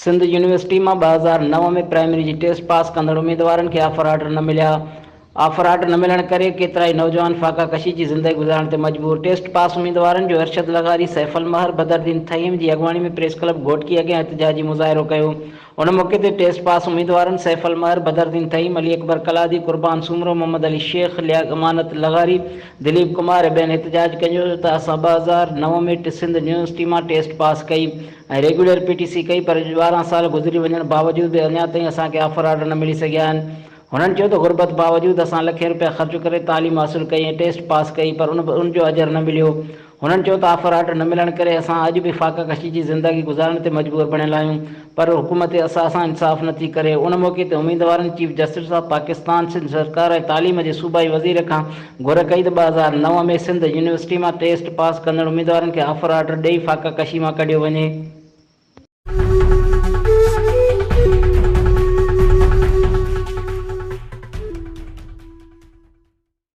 Sindh university में 2009 में primary जी test pass कंदड़ उम्मीदवारन के ऑफर ऑर्डर न मिलिया। ऑफर ऑर्डर न मिलण करे केतराई नौजवान फाका कशी की जिंदगी गुजारण ते मजबूर। टेस्ट पास उम्मीदवारन जो अरशद लगारी, सैफल महर, बदरदीन थईम की अगवानी में प्रेस क्लब घोटकी अगे एहतजाजी मुज़ाहिरो कयो। उन मौके ते टेस्ट पास उम्मीदवारन सैफल महर, बदरदीन थईम, अली अकबर कलादी, कुर्बान सुमरो, मोहम्मद अली शेख, लिया अमानत लगारी, दिलीप कुमार बेन एहतजाज कयो त असां 2009 में सिंध यूनिवर्सिटी में टेस्ट पास कई ऐं रेगुलर पीटीसी कई, पर 12 साल गुज़री वञण बावजूद भी अञा ताईं असांखे ऑफर ऑर्डर न मिली सघिया आहिनि। हुननि चयो त गुरबत बावजूद असां लखे रुपया ख़र्च करे तालीम हासिल कई ऐं टेस्ट पास कई, पर उनजो अजर न मिलियो। हुननि चयो त ऑफर ऑर्डर न मिलण करे असां अॼु बि फाका कशी जी ज़िंदगी गुज़ारण ते मजबूर बणियल आहियूं, पर हुकूमत असां इंसाफ़ नथी करे। उन मौके ते उम्मीदवारनि chief justice of Pakistan, Sindh सरकार ऐं तालीम जे सूबाई वज़ीर खां घुर कई त 2009 में सिंध यूनिवर्सिटी मां टेस्ट पास कंदड़ उम्मीदवारनि खे ऑफर ऑर्डर ॾेई फाका कशी मां कढियो वञे।